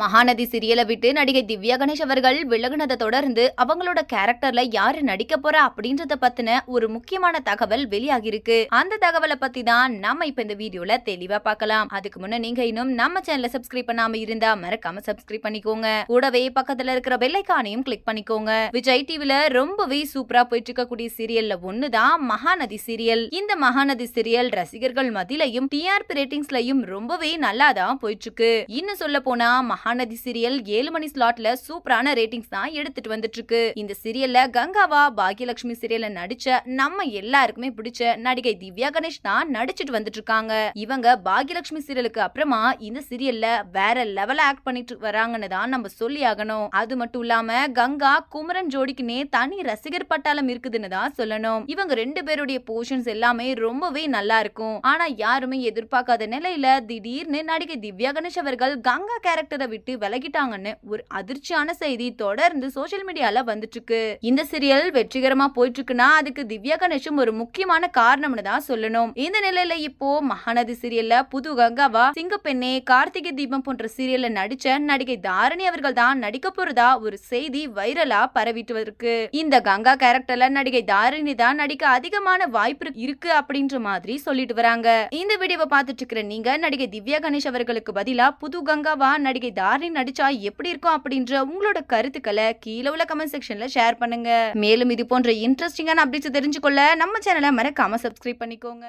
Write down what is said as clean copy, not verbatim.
மகாநதி சீரியலை விட்டு நடிகை திவ்யா கணேஷ் அவர்கள் விலகுனதை தொடர்ந்து அவங்களோட கேரக்டர்ல யாரு நடிக்க போறா அப்படின்றத பத்தின ஒரு முக்கியமான தகவல் வெளியாகிருக்கு. அந்த தகவலை பத்தி தான் நாம இப்ப இந்த வீடியோல தெளிவா பார்க்கலாம். அதுக்கு முன்ன நீங்க இன்னும் நம்ம சேனலை சப்ஸ்கிரைப் பண்ணாம இருந்தா மறக்காம சப்ஸ்கிரைப் பண்ணிக்கோங்க. கூடவே பக்கத்துல இருக்கிற பெல் ஐகானையும் கிளிக் பண்ணிக்கோங்க. விஜய் டிவில ரொம்பவே சூப்பரா போயிட்டு இருக்கக்கூடிய சீரியல்ல ஒண்ணுதான் மகாநதி சீரியல். இந்த மகாநதி சீரியல் ரசிகர்கள் மத்தியிலையும் டிஆர்பி ரேட்டிங்ஸ்லயும் ரொம்பவே நல்லாதான் போயிட்டு இருக்கு. இன்னும் சொல்ல போனா மகாநதி சீரியல் 7 மணி ஸ்லாட்ல சூப்பரான ரேட்டிங்ஸ் தான் எடுத்துட்டு வந்துட்டு இருக்கு. இந்த சீரியல்ல கங்காவா பாக்யலட்சுமி சீரியல்ல நடிச்ச நம்ம எல்லாருக்குமே பிடிச்ச நடிகை திவ்யா கணேஷ் தான் நடிச்சிட்டு வந்துட்டு இருக்காங்க. இவங்க பாக்யலட்சுமி சீரியலுக்கு அப்புறமா இந்த சீரியல்ல வேற லெவல்ல ஆக்ட் பண்ணிட்டு வராங்கன்னு தான் நம்ம சொல்லி ஆகணும். அது மட்டும் இல்லாம கங்கா குமரன் ஜோடிக்குனே தனி ரசிகர் பட்டாளம் இருக்குதுன்னு தான் சொல்லணும். இவங்க ரெண்டு பேருடைய போர்ஷன்ஸ் எல்லாமே ரொம்பவே நல்லா இருக்கும். ஆனா யாருமே எதிர்பார்க்காத நிலையில திடீர்னு நடிகை திவ்யா கணேஷ் அவர்கள் கங்கா கேரக்டரை விட்டு விலகிட்டாங்கன்னு ஒரு அதிர்ச்சியான செய்தி தொடர்ந்து சோசியல் மீடியால வந்துட்டு இருக்கு. இந்த சீரியல் வெற்றிகரமா போயிட்டு இருக்குன்னா அதுக்கு திவ்யா கணேஷும் ஒரு முக்கியமான காரணம்னு தான் சொல்லணும். இந்த நிலையில இப்போ மகாநதி சீரியல்ல புது கங்காவா சிங்கப்பெண்ணே கார்த்திகை தீபம் போன்ற சீரியல்ல நடிச்ச நடிகை தாரணி அவர்கள் தான் நடிக்க போறதா ஒரு செய்தி வைரலா பரவிட்டு இருக்கு. இந்த கங்கா கேரக்டர்ல நடிகை தாரணி தான் நடிக்க அதிகமான வாய்ப்பு இருக்கு அப்படின்ற மாதிரி சொல்லிட்டு வராங்க. இந்த வீடியோவை பார்த்துட்டு இருக்கிற நீங்க நடிகை திவ்யா கணேஷ் அவர்களுக்கு பதிலா புது கங்காவா நடிகை தாரணி நடிச்சா எப்படி இருக்கும் அப்படின்ற உங்களோட கருத்துக்களை கீழே உள்ள கமெண்ட் செக்ஷன்ல ஷேர் பண்ணுங்க. மேலும் இது போன்ற இன்ட்ரெஸ்டிங்கான அப்டேட்ஸ் தெரிஞ்சுக்கொள்ள நம்ம சேனலை மறக்காம சப்ஸ்கிரைப் பண்ணிக்கோங்க.